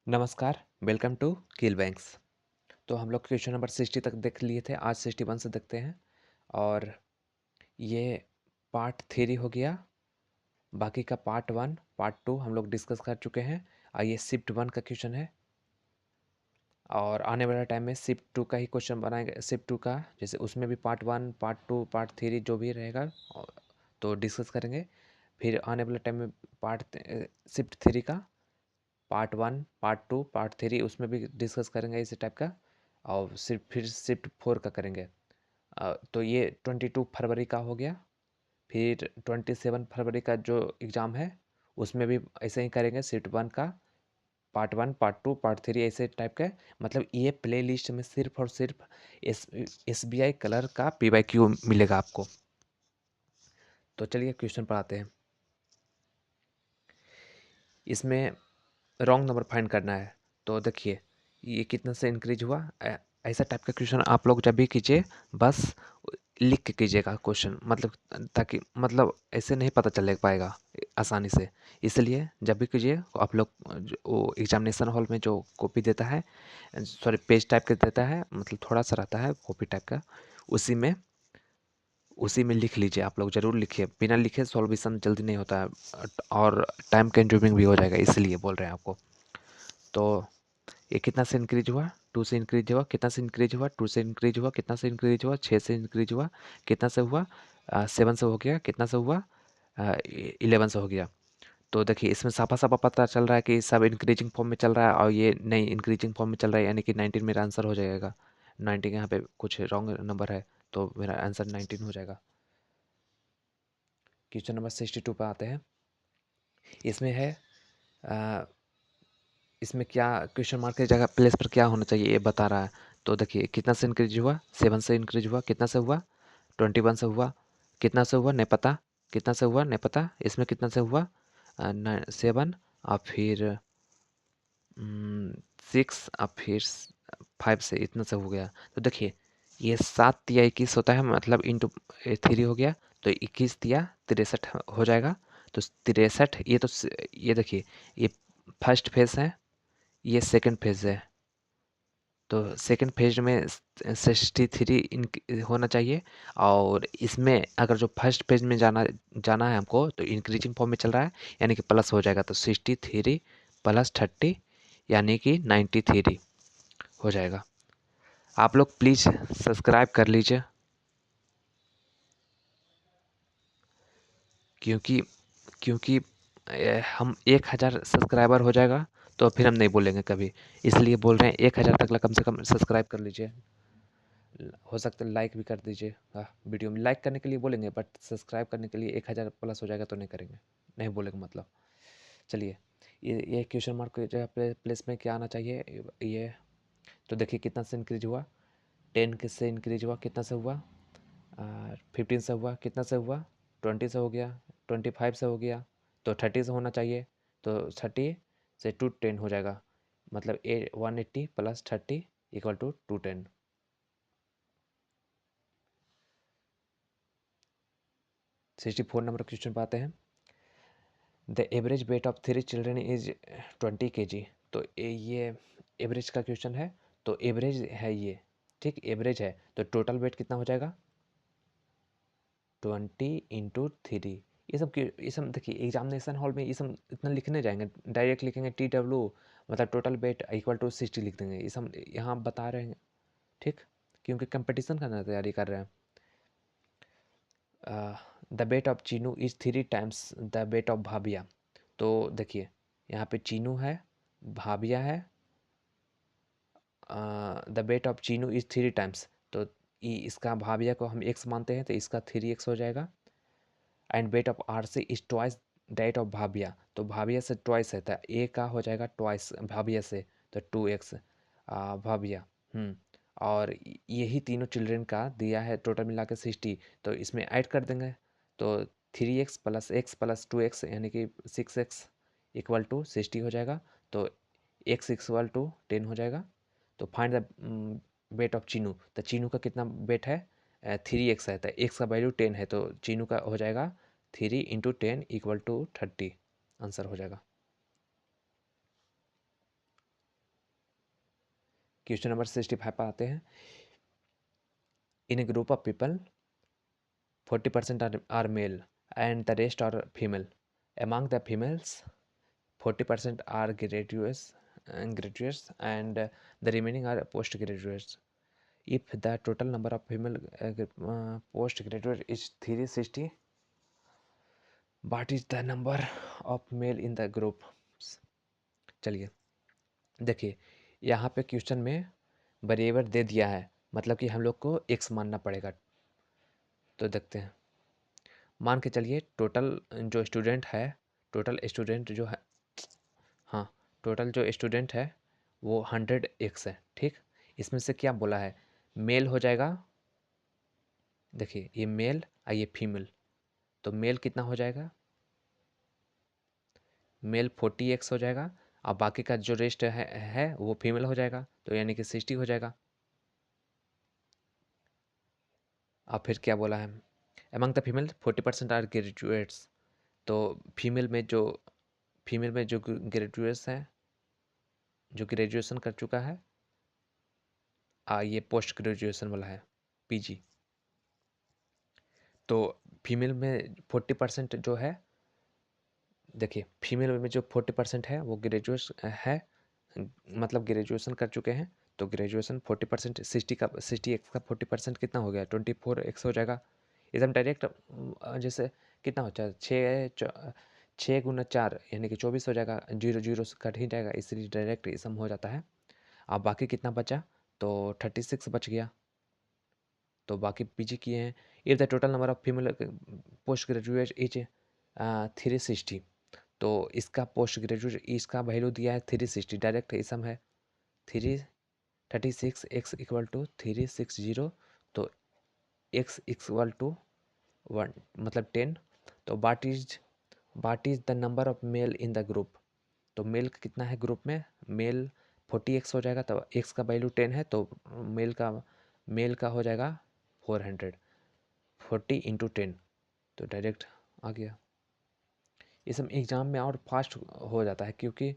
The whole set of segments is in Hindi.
नमस्कार, वेलकम टू कील बैंक्स। तो हम लोग क्वेश्चन नंबर 60 तक देख लिए थे, आज 61 से देखते हैं। और ये पार्ट 3 हो गया। बाकी का पार्ट 1, पार्ट 2 हम लोग डिस्कस कर चुके हैं। ये शिफ्ट 1 का क्वेश्चन है और आने वाला टाइम में शिफ्ट 2 का ही क्वेश्चन बनाएंगे। शिफ्ट 2 का जैसे उसमें भी पार्ट 1, पार्ट 2, पार्ट 3 जो भी रहेगा तो डिस्कस करेंगे। फिर आने वाले टाइम में पार्ट शिफ्ट 3 का पार्ट 1, पार्ट 2, पार्ट 3 उसमें भी डिस्कस करेंगे इसी टाइप का। और फिर शिफ्ट 4 का करेंगे। तो ये 22 फरवरी का हो गया। फिर 27 फरवरी का जो एग्ज़ाम है उसमें भी ऐसे ही करेंगे। शिफ्ट 1 का पार्ट 1, पार्ट 2, पार्ट 3 ऐसे टाइप का। मतलब ये प्ले लिस्ट में सिर्फ और सिर्फ SBI कलर का PYQ मिलेगा आपको। तो चलिए क्वेश्चन पर आते हैं। इसमें रॉन्ग नंबर फाइंड करना है। तो देखिए ये कितना से इंक्रीज हुआ। ऐसा टाइप का क्वेश्चन आप लोग जब भी कीजिए बस लिख के कीजिएगा क्वेश्चन, मतलब ताकि मतलब ऐसे नहीं पता चल पाएगा आसानी से। इसलिए जब भी कीजिए आप लोग वो एग्जामिनेशन हॉल में जो कॉपी देता है, सॉरी पेज टाइप का देता है, मतलब थोड़ा सा रहता है कॉपी टाइप का, उसी में लिख लीजिए। आप लोग ज़रूर लिखिए, बिना लिखे सॉल्यूशन जल्दी नहीं होता है और टाइम कंज्यूमिंग भी हो जाएगा, इसलिए बोल रहे हैं आपको। तो ये कितना से इंक्रीज हुआ, 2 से इंक्रीज हुआ, कितना से इंक्रीज हुआ, 2 से इंक्रीज हुआ, कितना से इंक्रीज हुआ, 6 से इंक्रीज हुआ, कितना से हुआ, 7 से हो गया, कितना से हुआ, 11 से हो गया। तो देखिए इसमें साफा साफा पता चल रहा है कि सब इंक्रीजिंग फॉर्म में चल रहा है और ये नहीं इंक्रीजिंग फॉर्म में चल रहा है, यानी कि 19 मेरा आंसर हो जाएगा। 19 यहाँ पे कुछ रॉन्ग नंबर है तो मेरा आंसर 19 हो जाएगा। क्वेश्चन नंबर 62 पे आते हैं। इसमें है इसमें क्या क्वेश्चन मार्क की जगह प्लेस पर क्या होना चाहिए ये बता रहा है। तो देखिए कितना से इंक्रीज हुआ, 7 से इंक्रीज हुआ, कितना से हुआ, 21 से हुआ, कितना से हुआ नहीं पता, कितना से हुआ नहीं पता, इसमें कितना से हुआ 7 और फिर 6 और फिर 5 से इतना से हो गया। तो देखिए ये 7 या 21 होता है, मतलब इंटू 3 हो गया, तो 21 या 63 हो जाएगा। तो 63 ये तो ये देखिए ये फर्स्ट फेज है, ये सेकंड फेज है। तो सेकंड फेज में 63 होना चाहिए। और इसमें अगर जो फर्स्ट फेज में जाना जाना है हमको तो इंक्रीजिंग फॉर्म में चल रहा है, यानी कि प्लस हो जाएगा। तो 63 प्लस 30 यानी कि 93 हो जाएगा। आप लोग प्लीज़ सब्सक्राइब कर लीजिए, क्योंकि क्योंकि हम 1000 सब्सक्राइबर हो जाएगा तो फिर हम नहीं बोलेंगे कभी, इसलिए बोल रहे हैं 1000 तक कम से कम सब्सक्राइब कर लीजिए। हो सकता है लाइक भी कर दीजिए। हाँ, वीडियो में लाइक करने के लिए बोलेंगे बट सब्सक्राइब करने के लिए 1000 प्लस हो जाएगा तो नहीं करेंगे, नहीं बोलेंगे मतलब। चलिए ये क्वेश्चन मार्क की जगह प्लेस में क्या आना चाहिए ये। तो देखिए कितना से इंक्रीज हुआ, 10 से इंक्रीज हुआ, कितना से हुआ, 15 से हुआ, कितना से हुआ, 20 से हो गया, 25 से हो गया, तो 30 से होना चाहिए। तो 30 से 210 हो जाएगा, मतलब 180 plus 30 equal to 210। 64 number question पे आते हैं। The average weight of 3 children is 20 kg। तो ये एवरेज का क्वेश्चन है, तो एवरेज है ये, ठीक, एवरेज है। तो टोटल वेट कितना हो जाएगा, 20 इंटू 3। ये सब देखिए एग्जामिनेशन हॉल में ये सब इतना लिखने जाएंगे, डायरेक्ट लिखेंगे TW, मतलब टोटल वेट इक्वल टू 60 लिख देंगे। ये सब यहाँ बता रहे हैं, ठीक, क्योंकि कंपटीशन का तैयारी कर रहे हैं। The weight of Chinu is 3 times the weight of Bhabia. तो देखिए यहाँ पे चीनू है, भाबिया है, the weight of Chinu is 3 times. तो इसका भाबिया को हम x मानते हैं तो इसका 3x हो जाएगा। And weight of RC is twice that of Bhabia. तो भाबिया से ट्वाइस है तो ए का हो जाएगा ट्वाइस भाबिया से, तो 2x भाबिया। और यही तीनों चिल्ड्रेन का दिया है टोटल मिला के 60, तो इसमें ऐड कर देंगे। तो 3x प्लस 2x यानी कि 6x इक्वल टू 60 हो जाएगा। तो x इक्वल टू 10 हो जाएगा। तो find the weight of Chinu. तो चीनू का कितना वेट है, 3x है, तो x का वैल्यू 10 है, तो चीनू का हो जाएगा 3 इंटू 10 इक्वल टू 30, आंसर हो जाएगा। क्वेश्चन नंबर 65 पर आते हैं। In a group of people 40% are male and the rest are female. Among the females 40% are graduates and the remaining are postgraduates. If the total number of female postgraduate is 360, what is the number of male in the group? चलिए देखिए, यहाँ पे क्वेश्चन में वेरिएबल दे दिया है, मतलब कि हम लोग को x मानना पड़ेगा। तो देखते हैं, मान के चलिए टोटल जो स्टूडेंट है, टोटल स्टूडेंट जो है, हाँ, टोटल जो स्टूडेंट है वो 100x है, ठीक। इसमें से क्या बोला है, मेल हो जाएगा, देखिए ये मेल और ये फीमेल, तो मेल कितना हो जाएगा, मेल 40x हो जाएगा और बाकी का जो रेस्ट है वो फीमेल हो जाएगा, तो यानी कि 60 हो जाएगा। अब फिर क्या बोला है, among the female 40% are graduates, तो फीमेल में जो ग्रेजुएट्स हैं, जो ग्रेजुएशन कर चुका है, ये पोस्ट ग्रेजुएशन वाला है, पीजी। तो फीमेल में 40% जो है, देखिए फीमेल में जो 40% है वो ग्रेजुएट है, मतलब ग्रेजुएशन कर चुके हैं। तो ग्रेजुएशन 40%, 60x का 40% कितना हो गया, 24x हो जाएगा। एकदम डायरेक्ट, जैसे कितना होता है, 6 × 4 यानी कि 24 हो जाएगा, 0 से कट ही जाएगा, इसलिए डायरेक्ट इसम हो जाता है। अब बाकी कितना बचा, तो 36 बच गया, तो बाकी पीजी किए हैं। If the total number of female post graduate is 360, तो इसका पोस्ट ग्रेजुएट इसका वैल्यू दिया है 360, डायरेक्ट इसम है 36 x इक्वल टू 360, तो x इक्वल टू 1 मतलब 10। तो what is the number of male in the group, तो मेल कितना है ग्रुप में, मेल 40x हो जाएगा, तो x का वैल्यू 10 है, तो मेल का हो जाएगा 400, 40 × 10, तो डायरेक्ट आ गया। ये सब एग्ज़ाम में और फास्ट हो जाता है, क्योंकि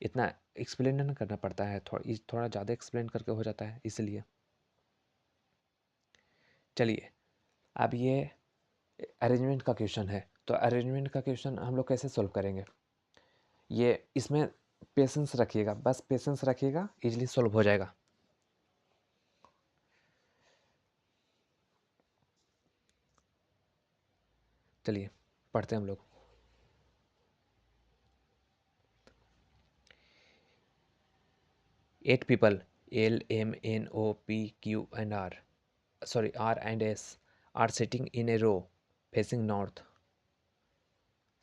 इतना एक्सप्लेन नहीं करना पड़ता है, थोड़ा ज़्यादा एक्सप्लेन करके हो जाता है, इसलिए। चलिए अब ये अरेंजमेंट का क्वेश्चन है, तो अरेंजमेंट का क्वेश्चन हम लोग कैसे सॉल्व करेंगे, ये इसमें पेशेंस रखिएगा, बस पेशेंस रखिएगा, इजीली सॉल्व हो जाएगा। चलिए पढ़ते हैं हम लोग। Eight people LMNOPQR are sitting in a row facing north।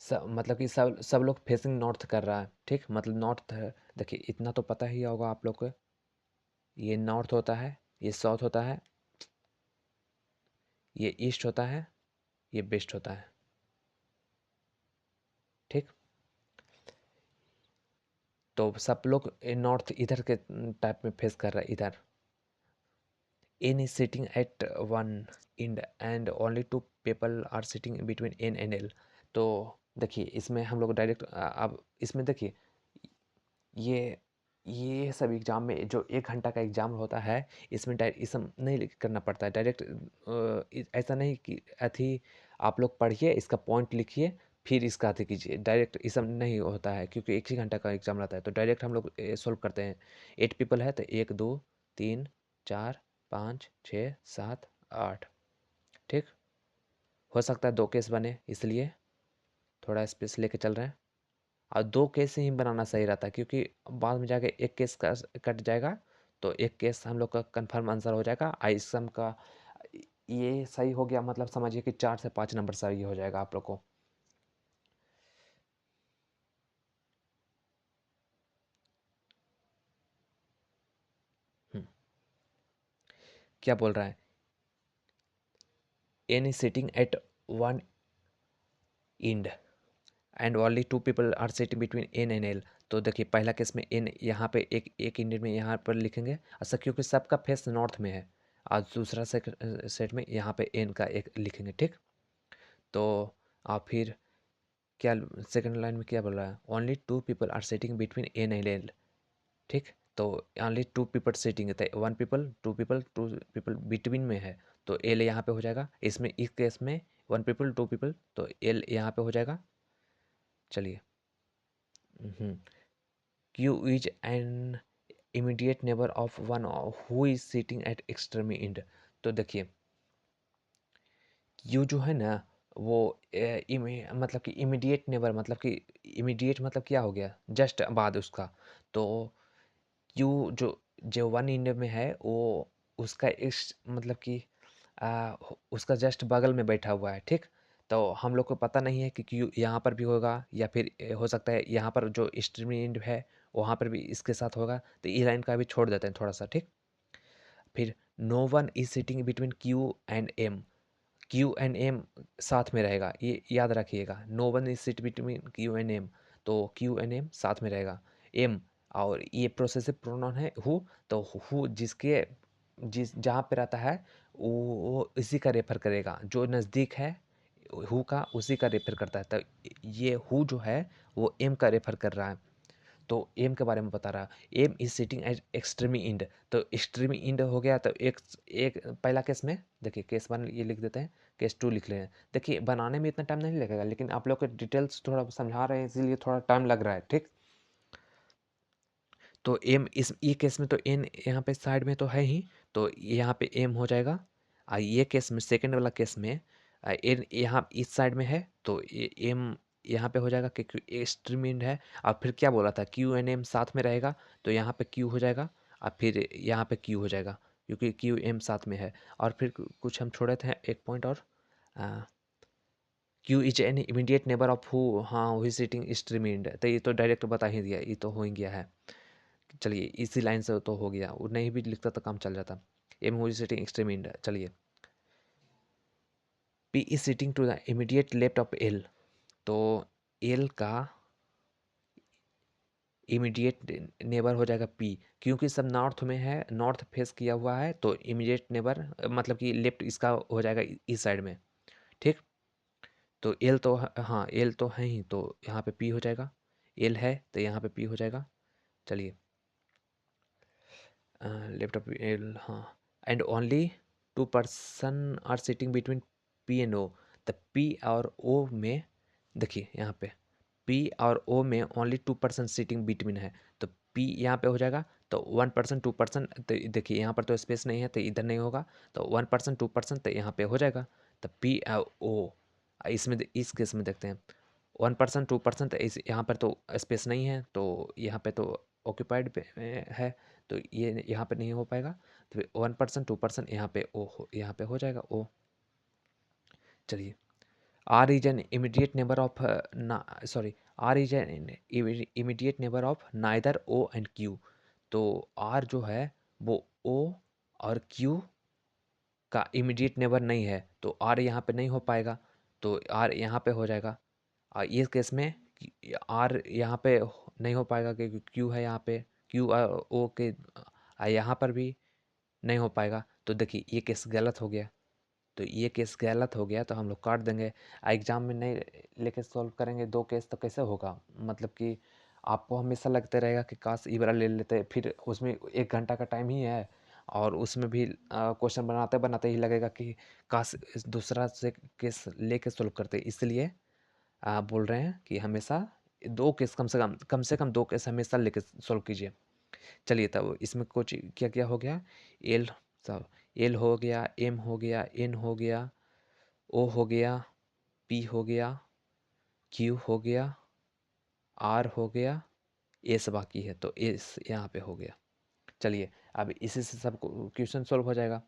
मतलब कि सब लोग फेसिंग नॉर्थ कर रहा है, ठीक, मतलब नॉर्थ है। देखिए इतना तो पता ही होगा आप लोग को, ये नॉर्थ होता है, ये साउथ होता है, ये ईस्ट होता है, ये वेस्ट होता है, ठीक। तो सब लोग नॉर्थ इधर के टाइप में फेस कर रहा है, इधर। N is sitting at one end and only two people are sitting between N and L। तो देखिए इसमें हम लोग डायरेक्ट, अब इसमें देखिए ये ये सब एग्ज़ाम में जो 1 घंटा का एग्ज़ाम होता है, इसमें इसम नहीं करना पड़ता है डायरेक्ट, ऐसा नहीं कि अथी आप लोग पढ़िए, इसका पॉइंट लिखिए, फिर इसका अथी कीजिए, डायरेक्ट इसम नहीं होता है, क्योंकि 1 ही घंटा का एग्ज़ाम रहता है। तो डायरेक्ट हम लोग सॉल्व करते हैं। 8 पीपल है, तो 1 2 3 4 5 6 7 8, ठीक। हो सकता है 2 केस बने, इसलिए थोड़ा स्पेस लेके चल रहे हैं। और 2 केस ही बनाना सही रहता है, क्योंकि बाद में जाके एक केस का कट जाएगा, तो एक केस हम लोग का कंफर्म आंसर हो जाएगा। आइसम का ये सही हो गया, मतलब समझिए कि 4 से 5 नंबर सही हो जाएगा आप लोग को। क्या बोल रहा है, N is sitting at one end and only 2 people are sitting between N and L. तो देखिए पहला केस में एन यहाँ पे एक इंडियन में यहाँ पर लिखेंगे, अच्छा, क्योंकि सबका फेस नॉर्थ में है, और दूसरा सेट में यहाँ पे एन का एक लिखेंगे, ठीक। तो आप फिर क्या सेकंड लाइन में क्या बोल रहा है, only 2 people are sitting between N and L, ठीक। तो ओनली टू पीपल सीटिंग है, one people two people between में है, तो एल यहाँ पे हो जाएगा। इसमें इस केस में वन पीपल टू पीपल, तो एल यहाँ पे हो जाएगा। चलिए, Q is an immediate neighbour of one who is sitting eight extreme and. तो देखिए, क्यू जो है ना वो मतलब कि इमीडिएट नेबर, मतलब कि इमीडिएट मतलब क्या हो गया, जस्ट बाद उसका। तो क्यू जो जो वन इंड में है वो उसका इस मतलब कि उसका जस्ट बगल में बैठा हुआ है, ठीक। तो हम लोग को पता नहीं है कि क्यू यहाँ पर भी होगा या फिर हो सकता है यहाँ पर जो एक्सट्रीम एंड है वहाँ पर भी इसके साथ होगा, तो ई लाइन का भी छोड़ देते हैं थोड़ा सा, ठीक। फिर no one is sitting between Q and M, Q and M साथ में रहेगा, ये याद रखिएगा। No one is sit between Q and M, तो क्यू एंड एम साथ में रहेगा। एम, और ये प्रोसेसिव प्रोनाउन है हु, तो हु जिसके जिस जहाँ पे रहता है वो इसी का रेफर करेगा, जो नज़दीक है हु का उसी का रेफर करता है। तो ये हु जो है वो एम का रेफर कर रहा है, तो एम के बारे में बता रहा है। M is sitting at extreme end, तो एक्सट्रीमी इंड हो गया। तो एक एक पहला केस में देखिए, केस वन ये लिख देते हैं, केस टू लिख लें। देखिए बनाने में इतना टाइम नहीं लगेगा, लेकिन आप लोग को डिटेल्स थोड़ा समझा रहे हैं इसीलिए थोड़ा टाइम लग रहा है, ठीक। तो एम इस ये केस में तो एन यहाँ पे साइड में तो है ही, तो यहाँ पे एम हो जाएगा। ये केस में सेकंड वाला केस में एन यहाँ इस साइड में है, तो एम यहाँ पे हो जाएगा क्योंकि एक्सट्रीम एंड है। और फिर क्या बोला था, क्यू एन एम साथ में रहेगा, तो यहाँ पे क्यू हो जाएगा और फिर यहाँ पे क्यू हो जाएगा क्योंकि क्यू एम साथ में है। और फिर कुछ हम छोड़े थे एक पॉइंट और, Q is an immediate neighbour of who, हाँ हुई सिटिंग एक्सट्रीम एंड, तो ये तो डायरेक्ट बता ही दिया, ये तो हो ही गया है। चलिए इसी लाइन से तो हो गया, वो नहीं भी लिखता तो काम चल जाता। M who is sitting extreme end. चलिए, P is sitting to the immediate left of L, तो एल का इमीडिएट नेबर हो जाएगा पी, क्योंकि सब नॉर्थ में है, नॉर्थ फेस किया हुआ है, तो इमीडिएट नेबर मतलब कि लेफ्ट इसका हो जाएगा इस साइड में, ठीक। तो एल तो हाँ एल तो है ही, तो यहाँ पे पी हो जाएगा। एल है तो यहाँ पे पी हो जाएगा। चलिए, लेफ्ट ऑफ एल, हाँ। And only two person are sitting between P and O, the P और ओ में देखिए यहाँ पे पी और ओ में only two person sitting between है, तो पी यहाँ पे हो जाएगा। तो वन पर्सन टू पर्सन, तो देखिए यहाँ पर तो स्पेस नहीं है तो इधर नहीं होगा, तो वन पर्सन टू पर्सन तो यहाँ पे हो जाएगा। तो पी और ओ, इसमें इस केस में देखते हैं, वन पर्सन टू पर्सन, तो इस यहाँ पर तो स्पेस नहीं है, तो यहाँ पे तो ऑक्यूपाइड पे है, तो ये यहाँ पे नहीं हो पाएगा। तो वन पर्सन टू पर्सन यहाँ पे ओ यहाँ पे हो जाएगा ओ। चलिए, R is an immediate neighbour of sorry, R is an immediate neighbour of neither O and Q, तो आर जो है वो ओ और क्यू का इमीडिएट नेबर नहीं है, तो आर यहाँ पे नहीं हो पाएगा, तो आर यहाँ पे हो जाएगा। और इस केस में आर यहाँ पे नहीं हो पाएगा क्योंकि क्यू है यहाँ पे, क्यू और ओ के यहाँ पर भी नहीं हो पाएगा। तो देखिए ये केस गलत हो गया, तो ये केस गलत हो गया तो हम लोग काट देंगे। एग्जाम में नहीं लेके सॉल्व करेंगे दो केस तो कैसे होगा, मतलब कि आपको हमेशा लगते रहेगा कि काश ये वाला ले लेते, फिर उसमें 1 घंटा का टाइम ही है और उसमें भी क्वेश्चन बनाते बनाते ही लगेगा कि काश दूसरा से केस लेके सॉल्व करते। इसलिए आप बोल रहे हैं कि हमेशा दो केस कम से कम दो केस हमेशा लेके सॉल्व कीजिए। चलिए, तब इसमें कुछ क्या क्या हो गया, एल सब, एल हो गया, एम हो गया, एन हो गया, ओ हो गया, पी हो गया, क्यू हो गया, आर हो गया, एस बाकी है, तो एस यहाँ पे हो गया। चलिए, अब इसी से सब क्वेश्चन सॉल्व हो जाएगा।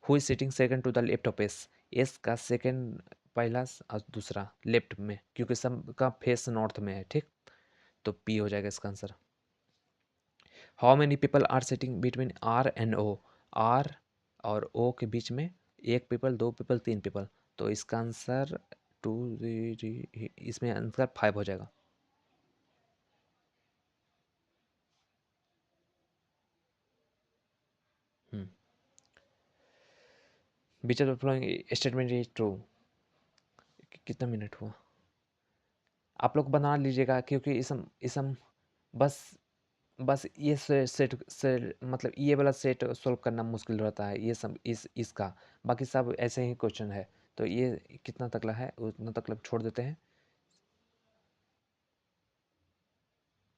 Who is sitting second to the left of S, S का सेकंड पहला और दूसरा लेफ्ट में, क्योंकि सब का फेस नॉर्थ में है, ठीक। तो पी हो जाएगा इसका answer. How many people are sitting between R and O, R और ओ के बीच में एक पीपल, दो पीपल, तीन पीपल, तो इसका आंसर टू, इसमें आंसर 5 हो जाएगा। Which of following statement is true. कितना मिनट हुआ, आप लोग बना लीजिएगा क्योंकि इसम इसम बस बस ये सेट मतलब ये वाला सेट सॉल्व करना मुश्किल रहता है, ये सब इसका। बाकी सब ऐसे ही क्वेश्चन है। तो ये कितना तकला है उतना तकला छोड़ देते हैं।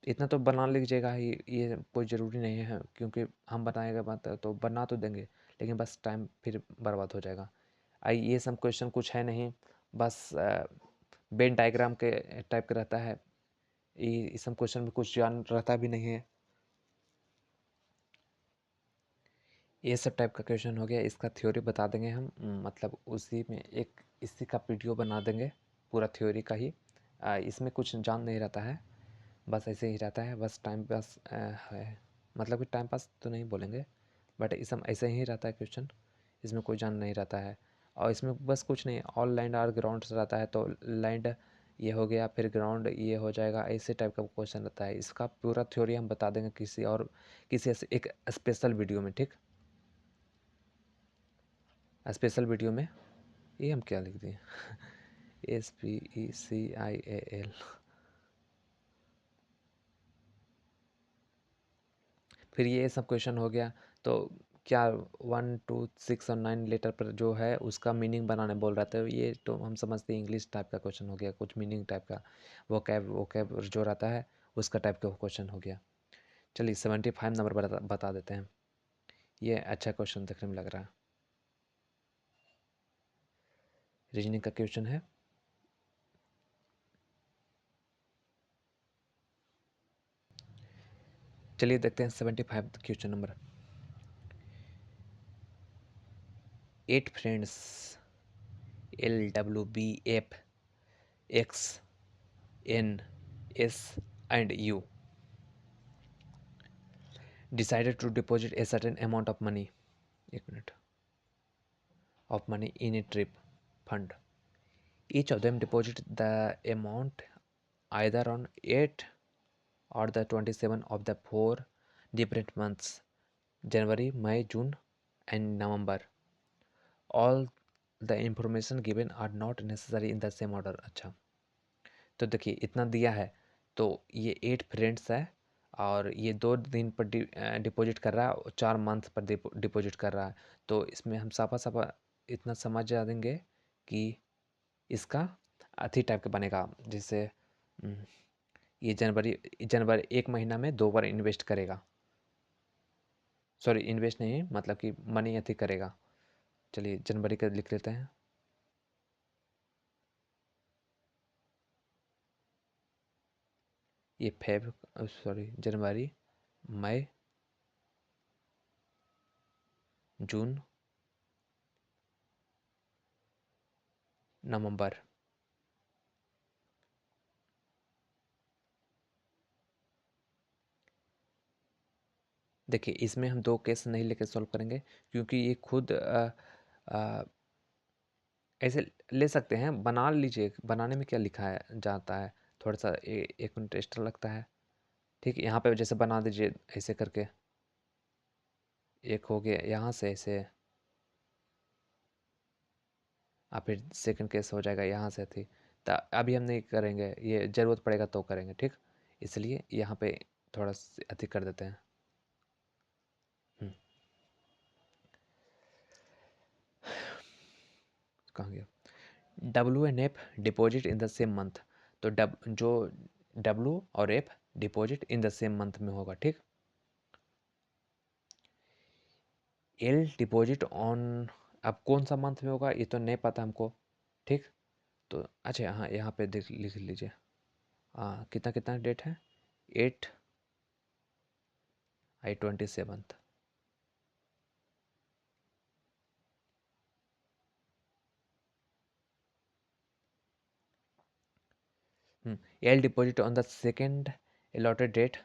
इतना तो बना लीजिएगा ही, ये कोई ज़रूरी नहीं है, क्योंकि हम बनाएगा बात तो बना तो देंगे, लेकिन बस टाइम फिर बर्बाद हो जाएगा। ये सब क्वेश्चन कुछ है नहीं, बस वेन डायग्राम के टाइप का रहता है। ये इस सब क्वेश्चन में कुछ जान रहता भी नहीं है। ये सब टाइप का क्वेश्चन हो गया। इसका थ्योरी बता देंगे हम, मतलब उसी में एक इसी का वीडियो बना देंगे पूरा थ्योरी का ही। इसमें कुछ जान नहीं रहता है, बस ऐसे ही रहता है, बस टाइम पास है। मतलब कि टाइम पास तो नहीं बोलेंगे, बट इसमें ऐसे ही रहता है क्वेश्चन। इसमें कोई जान नहीं रहता है, और इसमें बस कुछ नहीं, ऑल लैंड और ग्राउंड रहता है, तो लैंड ये हो गया, फिर ग्राउंड ये हो जाएगा, ऐसे टाइप का क्वेश्चन रहता है। इसका पूरा थ्योरी हम बता देंगे किसी और किसी ऐसे एक स्पेशल वीडियो में, ठीक। स्पेशल वीडियो में। ये हम क्या लिख दिए SPECIAL। फिर ये सब क्वेश्चन हो गया। तो क्या 1 2 6 और 9 लेटर पर जो है उसका मीनिंग बनाने बोल रहा था, ये तो हम समझते हैं इंग्लिश टाइप का क्वेश्चन हो गया, कुछ मीनिंग टाइप का। वो कैब जो रहता है उसका टाइप का क्वेश्चन हो गया। चलिए 75 नंबर बता देते हैं। ये अच्छा क्वेश्चन देखने में लग रहा है, रीजनिंग का क्वेश्चन है। चलिए देखते हैं 75 question number. 8 friends LWBF XNS and U decided to deposit a certain amount of money, एक minute, of money in a trip fund. Each of them deposited the amount either on 8 or the 27 of the 4 different months, January, May, June and November. All the information given are not necessary in the same order. अच्छा, तो देखिए इतना दिया है, तो ये 8 फ्रेंड्स है, और ये 2 दिन पर डिपॉजिट कर रहा है, और 4 मंथ पर डिपॉजिट कर रहा है। तो इसमें हम साफा साफा इतना समझ जा देंगे कि इसका अथी टाइप का बनेगा, जैसे हम्म, ये जनवरी जनवरी 1 महीना में 2 बार इन्वेस्ट करेगा। सॉरी, इन्वेस्ट नहीं, मतलब कि मनी अथी करेगा। चलिए जनवरी का लिख लेते हैं। ये सॉरी, जनवरी, मई, जून, नवंबर। देखिए इसमें हम 2 केस नहीं लेकर सॉल्व करेंगे, क्योंकि ये खुद आ, ऐसे ले सकते हैं, बना लीजिए, बनाने में क्या लिखा है जाता है, थोड़ा सा एक मिनट एक्स्ट्रा लगता है। ठीक है, यहाँ पे जैसे बना दीजिए ऐसे करके, एक हो गया यहाँ से ऐसे, और फिर सेकंड केस हो जाएगा यहाँ से थी। तो अभी हम नहीं करेंगे, ये ज़रूरत पड़ेगा तो करेंगे, ठीक। इसलिए यहाँ पे थोड़ा अधिक कर देते हैं। हम्म, कहाँ गया, WNF deposit in the same month. तो जो W और F deposit in the same month में होगा, ठीक। L डिपॉजिट ऑन, अब कौन सा मंथ में होगा ये तो नहीं पता हमको, ठीक। तो अच्छा, हाँ यहाँ पे देख लिख लीजिए। हाँ, कितना कितना डेट है, 8/I/27। L deposit on the second allotted date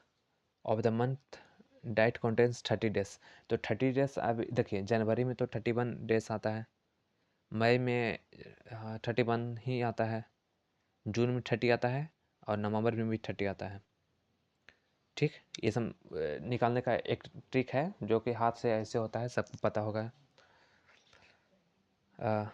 of the month that contains 30 days. तो 30 डेज, अब देखिए जनवरी में तो 31 डेज आता है, मई में हाँ 31 ही आता है, जून में 30 आता है, और नवंबर में भी 30 आता है, ठीक। ये सब निकालने का एक ट्रिक है, जो कि हाथ से ऐसे होता है, सबको पता होगा। हाँ,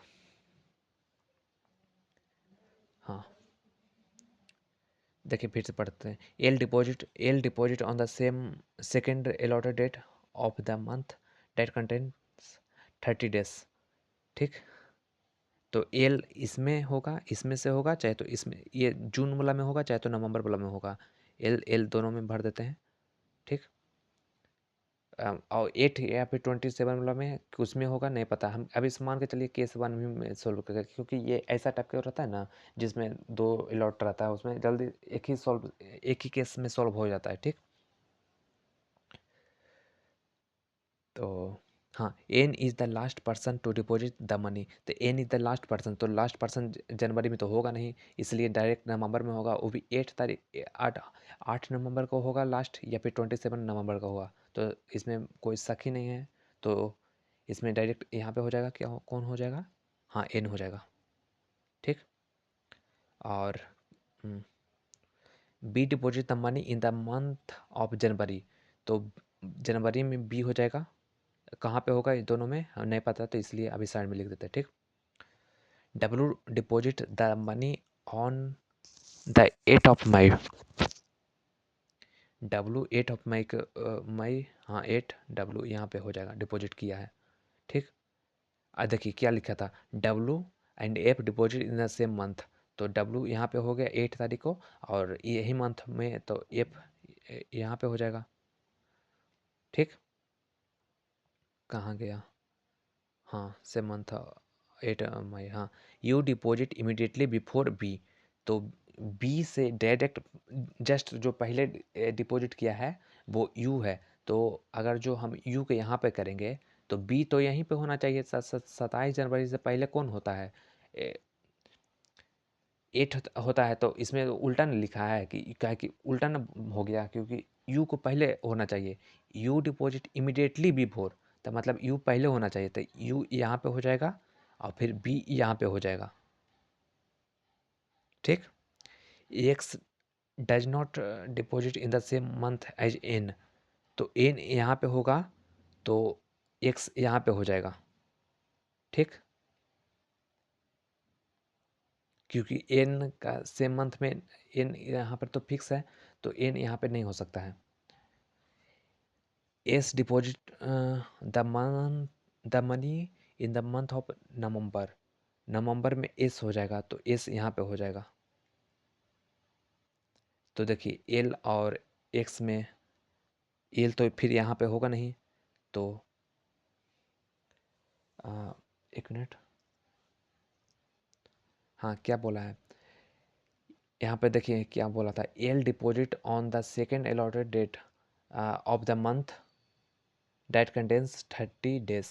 देखिए फिर से पढ़ते हैं। L deposit on the same second allotted date of the month date contains 30 days. ठीक, तो एल इसमें होगा, इसमें से होगा, चाहे तो इसमें ये जून वाला में होगा, चाहे तो नवंबर वाला में होगा। एल एल दोनों में भर देते हैं। ठीक, और 8 या फिर 27 वाला में उसमें होगा, नहीं पता। हम अब इस मान के चलिए केस 1 भी में सोल्व करेंगे, क्योंकि ये ऐसा टाइप का रहता है ना जिसमें 2 अलॉट रहता है, उसमें जल्दी एक ही केस में सॉल्व हो जाता है। ठीक, तो हाँ, N is the last person to deposit the money. तो N is the last person, तो लास्ट पर्सन जनवरी में तो होगा नहीं, इसलिए डायरेक्ट नवंबर में होगा, वो भी 8 नवंबर को होगा लास्ट, या फिर 27 नवंबर का होगा। तो इसमें कोई शक ही नहीं है। तो इसमें डायरेक्ट यहाँ पे हो जाएगा, क्या कौन हो जाएगा? हाँ, एन हो जाएगा। ठीक, और B deposit the money in the month of January. तो जनवरी में बी हो जाएगा। कहाँ पे होगा? इस दोनों में हमें नहीं पता, तो इसलिए अभी साइड में लिख देते हैं। ठीक, W deposit the money on the 8 of May. W 8 of May, हाँ 8 डब्लू यहाँ पे हो जाएगा, डिपॉजिट किया है। ठीक, देखिए क्या लिखा था, W and F deposit in the same month. तो डब्लू यहाँ पे हो गया 8 तारीख को, और यही मंथ में तो एफ यहाँ पे हो जाएगा। ठीक, कहाँ गया? हाँ, सेम मंथ 8 मई। हाँ, U deposit immediately before B. तो बी से डायरेक्ट जस्ट जो पहले डिपॉजिट किया है वो यू है। तो अगर जो हम यू के यहाँ पे करेंगे तो बी तो यहीं पे होना चाहिए। 27 जनवरी से पहले कौन होता है? 8 होता है। तो इसमें उल्टा नहीं लिखा है, कि क्या है कि उल्टा ना हो गया, क्योंकि यू को पहले होना चाहिए। यू डिपॉजिट इमिडिएटली बिफोर, तो मतलब यू पहले होना चाहिए, तो यू यहाँ पे हो जाएगा और फिर बी यहाँ पे हो जाएगा। ठीक, X does not deposit in the same month as N. तो एन यहाँ पे होगा, तो एक्स यहाँ पे हो जाएगा। ठीक, क्योंकि एन का सेम मंथ में एन यहाँ पर तो फिक्स है, तो एन यहाँ पे नहीं हो सकता है। S deposit the money in the month of November. नवंबर में एस हो जाएगा, तो एस यहाँ पे हो जाएगा। तो देखिए एल और एक्स में एल तो फिर यहाँ पे होगा नहीं, तो एक मिनट, हाँ क्या बोला है यहाँ पे? देखिए क्या बोला था, L deposit on the second allotted date of the month date contains 30 days.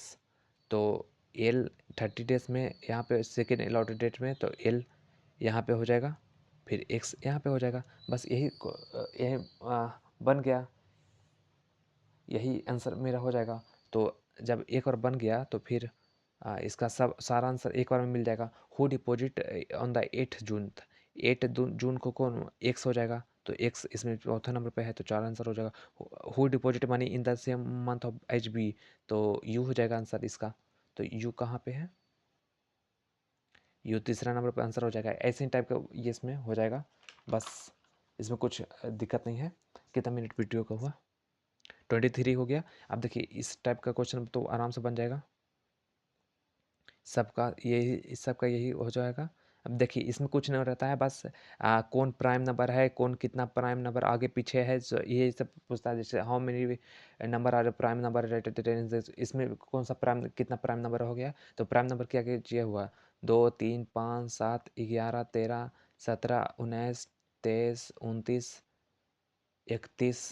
तो एल 30 डेज में यहाँ पे सेकेंड अलॉटेड डेट में, तो एल यहाँ पे हो जाएगा, फिर एक्स यहाँ पे हो जाएगा। बस यही बन गया, यही आंसर मेरा हो जाएगा। तो जब एक बार बन गया तो फिर इसका सब सारा आंसर एक बार में मिल जाएगा। हु डिपॉजिट ऑन द 8 जून। 8 जून को कौन? एक्स हो जाएगा, तो एक्स इसमें चौथा नंबर पे है, तो 4 आंसर हो जाएगा। Who deposit money in the same month of H B, तो यू हो जाएगा आंसर इसका। तो यू कहाँ पे है? यू तीसरा नंबर पर आंसर हो जाएगा। ऐसे ही टाइप का ये इसमें हो जाएगा। बस इसमें कुछ दिक्कत नहीं है। कितना मिनट वीडियो का हुआ? 23 हो गया। अब देखिए इस टाइप का क्वेश्चन तो आराम से बन जाएगा, सबका यही हो जाएगा। अब देखिए इसमें कुछ नहीं रहता है, बस कौन प्राइम नंबर है, कौन कितना प्राइम नंबर आगे पीछे है, ये सब पूछता है। जैसे how many number are prime number rated, इसमें कौन सा प्राइम, कितना प्राइम नंबर हो गया। तो प्राइम नंबर क्या कीजिए हुआ, 2 3 5 7 11 13 17 19 23 31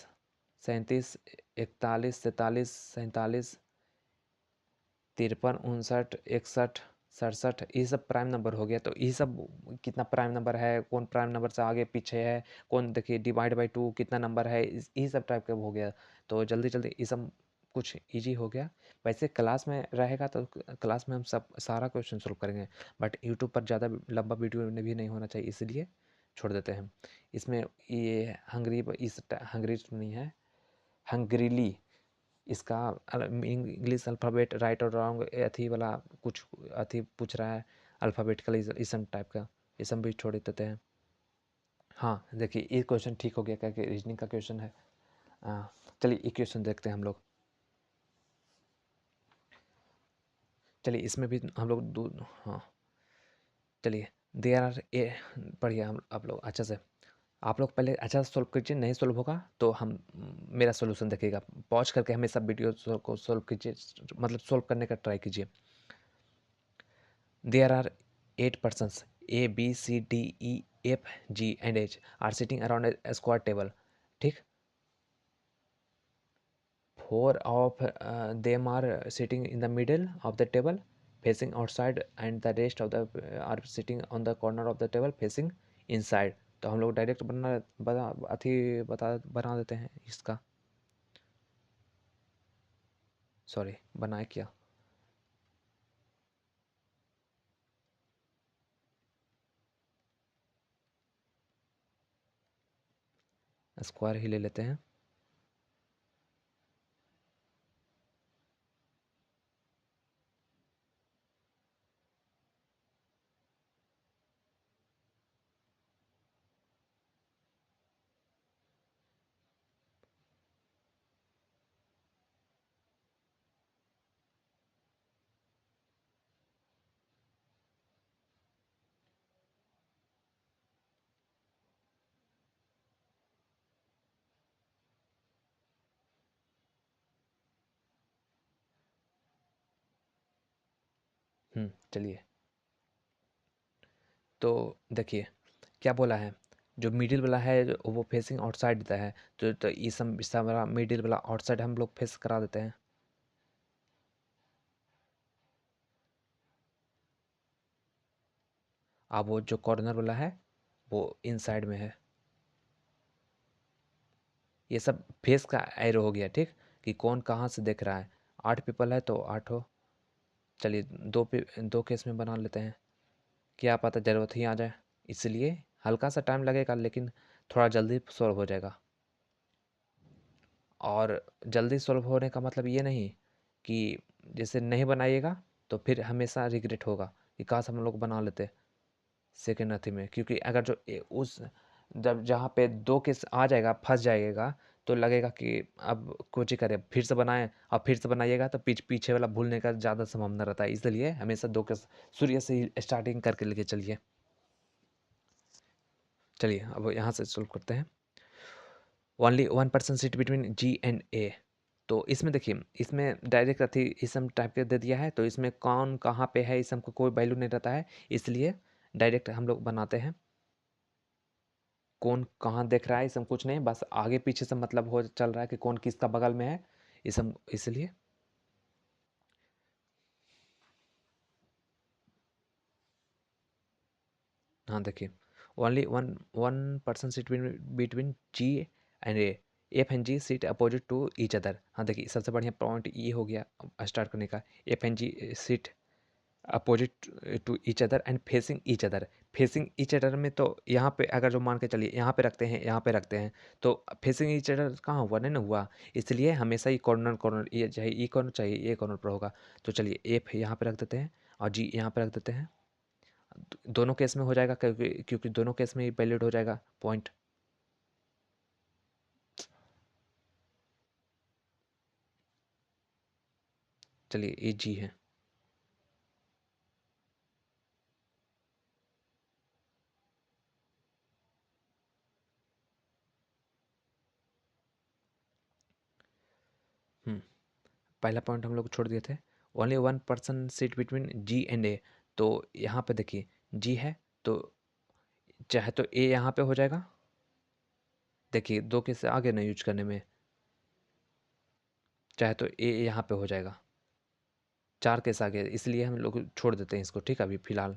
37 41 43 47 53 59 61 67 ये सब प्राइम नंबर हो गया। तो ये सब कितना प्राइम नंबर है, कौन प्राइम नंबर से आगे पीछे है, कौन देखिए डिवाइड बाई 2 कितना नंबर है, ये सब टाइप का हो गया। तो जल्दी जल्दी ये सब कुछ इजी हो गया। वैसे क्लास में रहेगा तो क्लास में हम सब सारा क्वेश्चन सोल्व करेंगे, बट यूट्यूब पर ज़्यादा लंबा वीडियो भी नहीं होना चाहिए, इसलिए छोड़ देते हैं। इसमें ये हंगरी नहीं है, हंगरीली, इसका इंग्लिश अल्फ़ाबेट राइट और रॉन्ग अथी वाला कुछ अथी पूछ रहा है, अल्फ़ाबेटिकल इसम टाइप का, इसम भी छोड़ देते हैं। हाँ, देखिए ये क्वेश्चन ठीक हो गया, क्या कि रीजनिंग का क्वेश्चन है। चलिए एक क्वेश्चन देखते हैं हम लोग। चलिए इसमें भी हम लोग हाँ चलिए, देयर आर ए पढ़िए हम आप लोग अच्छा से। आप लोग पहले अच्छा से सोल्व कीजिए, नहीं सोल्व होगा तो हम मेरा सोल्यूशन देखिएगा। पॉज करके हमेशा वीडियो को सोल्व कीजिए, मतलब सोल्व करने का ट्राई कीजिए। There are 8 persons A B C D E F G and H are sitting around a square table, ठीक। Four of them are sitting in the middle of the table facing outside and the rest of the are sitting on the corner of the table facing inside। तो हम लोग डायरेक्ट बना देते हैं इसका। सॉरी, बनाए क्या, स्क्वायर ही ले लेते हैं। चलिए, तो देखिए क्या बोला है, जो मिडिल वाला है वो फेसिंग आउटसाइड देता है, तो इस वाला मिडिल वाला आउटसाइड हम लोग फेस करा देते हैं। अब वो जो कॉर्नर वाला है वो इनसाइड में है। ये सब फेस का एरो हो गया, ठीक, कि कौन कहाँ से देख रहा है। 8 पीपल है तो 8 हो। चलिए दो केस में बना लेते हैं, क्या पता ज़रूरत ही आ जाए, इसलिए हल्का सा टाइम लगेगा लेकिन थोड़ा जल्दी सॉल्व हो जाएगा। और जल्दी सॉल्व होने का मतलब ये नहीं कि जैसे नहीं बनाइएगा तो फिर हमेशा रिग्रेट होगा कि काश हम लोग बना लेते सेकेंड अथी में, क्योंकि अगर जो उस जब जहाँ पे दो केस आ जाएगा फंस जाइएगा तो लगेगा कि अब कुछ ही करें, फिर से बनाएं और फिर से बनाइएगा तो पीछे वाला भूलने का ज़्यादा संभावना रहता है, इसलिए हमेशा दो केस शुरू से ही स्टार्टिंग करके लेके चलिए। चलिए अब यहाँ से सोल्व करते हैं। Only 1 person seat between G and A. तो इसमें देखिए, इसमें डायरेक्ट अथी इसम टाइप के दे दिया है, तो इसमें कौन कहाँ पे है इसम को कोई वैल्यू नहीं रहता है, इसलिए डायरेक्ट हम लोग बनाते हैं। कौन कहाँ देख रहा है इसम कुछ नहीं, बस आगे पीछे से मतलब हो चल रहा है कि कौन किसका बगल में है इसम, इसलिए हाँ देखिए, only one one person seat between G and A, F and G seat opposite to each other. हाँ देखिए सबसे बढ़िया पॉइंट ये हो गया स्टार्ट करने का, F and G seat opposite to each other and facing each other. Facing each other में तो यहाँ पे अगर जो मान के चलिए यहाँ पे रखते हैं, यहाँ पे रखते हैं, तो फेसिंग ईच अदर कहाँ हुआ, नहीं ना हुआ, इसलिए हमेशा ही कॉर्नर कॉर्नर ये चाहे ई कॉर्नर चाहिए ये कॉर्नर पर होगा। तो चलिए एफ यहाँ पे रख देते हैं और जी यहाँ पे रख देते हैं। दोनों केस में हो जाएगा क्योंकि दोनों केस में ही वैलिड हो जाएगा पॉइंट। चलिए ये जी है। पहला पॉइंट हम लोग छोड़ दिए थे, only 1 person seat between G and A. तो यहाँ पे देखिए जी है तो चाहे तो ए यहाँ पे हो जाएगा, देखिए दो के से आगे ना यूज करने में, चाहे तो ए यहाँ पे हो जाएगा 4 के आगे, इसलिए हम लोग छोड़ देते हैं इसको, ठीक है अभी फिलहाल।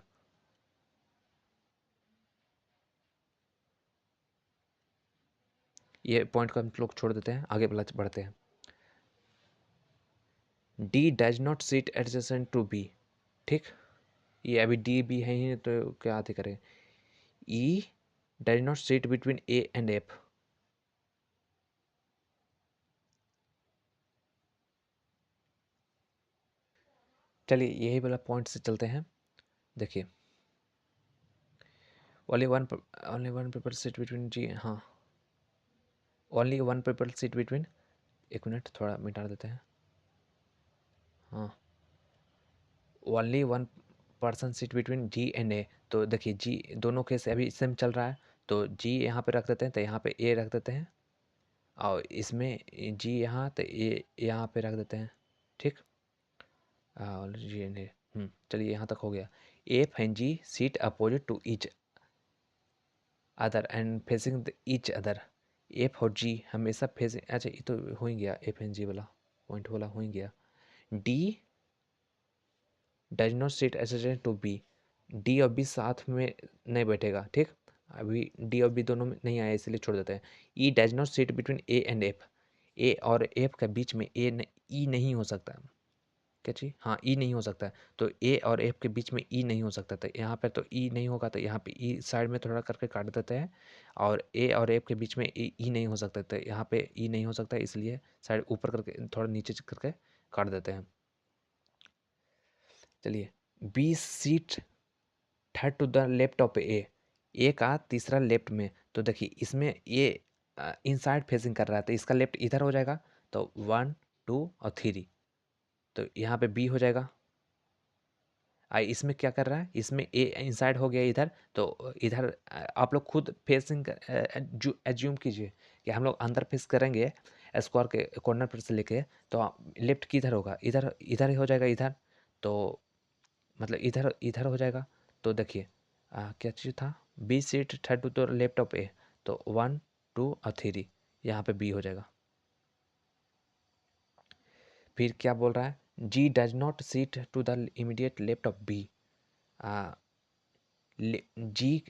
ये पॉइंट को हम लोग छोड़ देते हैं, आगे बढ़ते हैं। D does not seat adjacent to B, ठीक, ये अभी डी बी है ही तो क्या आते करें। E does not seat between A and F. चलिए यही वाला पॉइंट से चलते हैं। देखिए only one people sit between G, हाँ, only one people sit between, एक मिनट थोड़ा मिटा देते हैं, हाँ, only one person sit between G and A. तो देखिए जी दोनों केस अभी सेम चल रहा है, तो जी यहाँ पे रख देते हैं, तो यहाँ पे ए रख देते हैं, और इसमें जी यहाँ, तो ए यहाँ पे रख देते हैं, ठीक। जी एंड ए, चलिए यहाँ तक हो गया। F and G seat opposite to each other and facing the each other. F और जी हमेशा फेसिंग, अच्छा ये तो हो ही गया, एफ एंड जी वाला पॉइंट वाला हो ही गया। D does not sit adjacent to B, D और बी साथ में नहीं बैठेगा, ठीक। अभी डी और बी दोनों में नहीं आया इसलिए छोड़ देते हैं। E does not sit between A and F, A और एफ के बीच में ई नहीं हो सकता, क्या चीज, हाँ ई नहीं हो सकता है, तो ए और एफ के बीच में ई नहीं हो सकता, तो यहाँ पर तो ई नहीं होगा, तो यहाँ पे ई साइड में थोड़ा करके काट देते हैं, और ए और एफ के बीच में ई नहीं हो सकता, तो यहाँ पे ई नहीं हो सकता, इसलिए साइड ऊपर करके थोड़ा नीचे करके काट देते हैं। चलिए, B seat third to the left of A का तीसरा लेफ्ट में, तो देखिए इसमें ए इनसाइड फेसिंग कर रहा है, तो इसका लेफ्ट इधर हो जाएगा, तो 1 2 और 3, तो यहाँ पे बी हो जाएगा। इसमें क्या कर रहा है, इसमें ए इनसाइड हो गया इधर, तो इधर आप लोग खुद फेसिंग एज्यूम कीजिए कि हम लोग अंदर फेस करेंगे स्क्वायर के कॉर्नर पर से लेके, तो लेफ्ट किधर होगा, इधर इधर ही हो जाएगा इधर, तो मतलब इधर इधर हो जाएगा। तो देखिए क्या चीज़ था, B seat third to the left of A, तो 1 2 और 3, यहाँ पे बी हो जाएगा। फिर क्या बोल रहा है, G does not seat to the immediate left of B, जी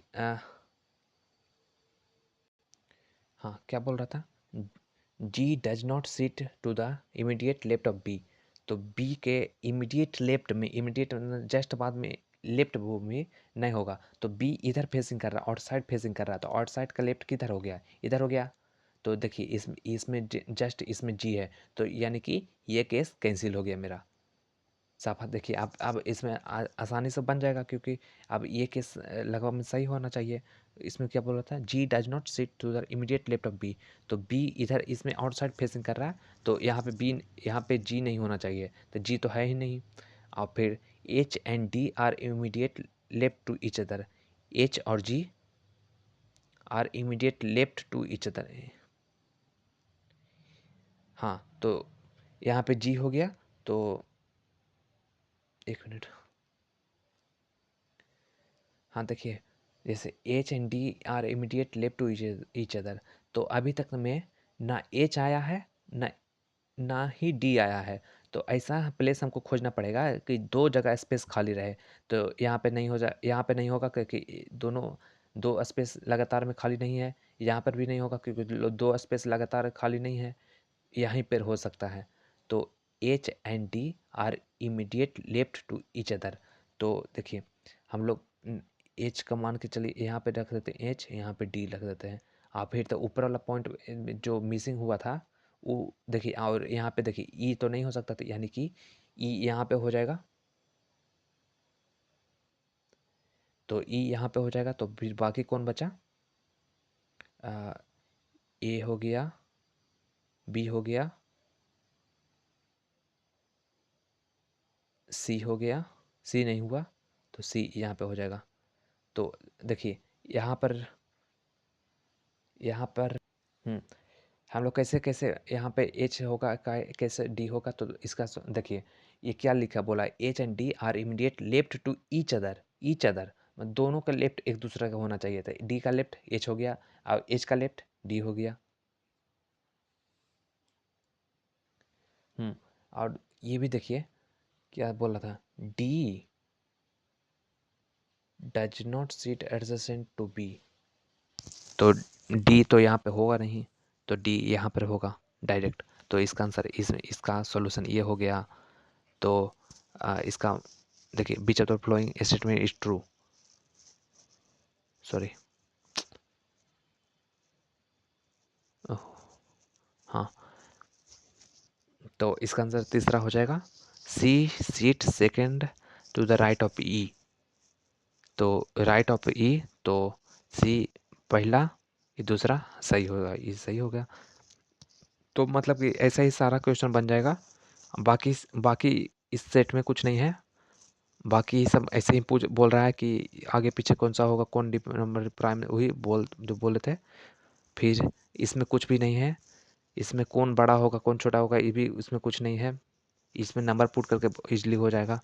हाँ क्या बोल रहा था, G does not seat to the immediate left of B, तो बी के इमीडिएट लेफ्ट में, इमीडिएट जस्ट बाद में लेफ्ट वो में नहीं होगा, तो बी इधर फेसिंग कर रहा है, आउटसाइड फेसिंग कर रहा है, तो आउटसाइड का लेफ्ट किधर हो गया, इधर हो गया। तो देखिए इसमें जस्ट इसमें जी है, तो यानी कि ये केस कैंसिल हो गया मेरा। साफा देखिए अब इसमें आसानी से बन जाएगा, क्योंकि अब ये केस लगभग में सही होना चाहिए। इसमें क्या बोल रहा था, G does not sit to the immediate left of B, तो बी इधर इसमें आउटसाइड फेसिंग कर रहा है, तो यहाँ पे बी, यहाँ पे जी नहीं होना चाहिए, तो जी तो है ही नहीं। और फिर H and D are immediate left to each other, H और G are immediate left to each other, हाँ तो यहाँ पे जी हो गया, तो एक मिनट, हाँ देखिए, जैसे H and D are immediate left to each other, तो अभी तक में ना एच आया है, ना ना ही डी आया है, तो ऐसा प्लेस हमको खोजना पड़ेगा कि दो जगह स्पेस खाली रहे। तो यहाँ पे नहीं हो जा, यहाँ पे नहीं होगा क्योंकि दोनों दो स्पेस लगातार में खाली नहीं है, यहाँ पर भी नहीं होगा क्योंकि दो स्पेस लगातार खाली नहीं है, यहीं पर हो सकता है। तो H and D are immediate left to each other, तो देखिए हम लोग एच का मान के चलिए यहाँ पे रख देते हैं, एच यहाँ पे डी रख देते हैं। आप फिर तो ऊपर वाला पॉइंट जो मिसिंग हुआ था वो देखिए, और यहाँ पे देखिए ई तो नहीं हो सकता था, यानी कि ई यहाँ पे हो जाएगा, तो ई यहाँ पे हो जाएगा, तो फिर बाकी कौन बचा, ए हो गया, बी हो गया, सी हो गया, सी नहीं हुआ, तो सी यहाँ पे हो जाएगा। तो देखिए यहाँ पर, यहाँ पर हम लोग कैसे कैसे यहाँ पे एच होगा कैसे डी होगा, तो इसका देखिए ये क्या लिखा बोला, H and D are immediate left to each other, दोनों का लेफ्ट एक दूसरे का होना चाहिए था, डी का लेफ्ट एच हो गया, और एच का लेफ्ट डी हो गया। और ये भी देखिए क्या बोल रहा था, D does not seat adjacent to B, तो डी तो यहाँ पे होगा नहीं, तो डी यहाँ पर होगा डायरेक्ट, तो इसका आंसर इसका सॉल्यूशन ये हो गया। तो इसका देखिए which of the following statement is true, sorry, हाँ, तो इसका आंसर तीसरा हो जाएगा, C seat second to the right of E, तो राइट ऑफ ई, तो सी पहला, ये दूसरा सही होगा, ये सही हो गया। तो मतलब कि ऐसा ही सारा क्वेश्चन बन जाएगा। बाकी बाकी इस सेट में कुछ नहीं है। बाकी सब ऐसे ही पूछ बोल रहा है कि आगे पीछे कौन सा होगा, कौन डी नंबर प्राइम, वही जो बोले थे। फिर इसमें कुछ भी नहीं है। इसमें कौन बड़ा होगा कौन छोटा होगा, ये भी इसमें कुछ नहीं है। इसमें नंबर पुट करके इजली हो जाएगा।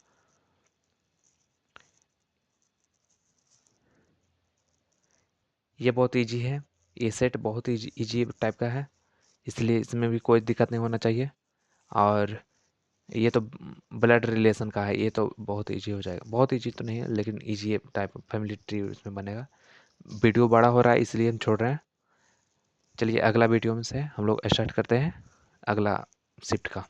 ये बहुत इजी है। ये सेट बहुत इजी इजी टाइप का है, इसलिए इसमें भी कोई दिक्कत नहीं होना चाहिए। और ये तो ब्लड रिलेशन का है, ये तो बहुत इजी हो जाएगा। बहुत इजी तो नहीं है, लेकिन इजी टाइप फैमिली ट्री इसमें बनेगा। वीडियो बड़ा हो रहा है इसलिए हम छोड़ रहे हैं। चलिए अगला वीडियो में से हम लोग स्टार्ट करते हैं अगला शिफ्ट का।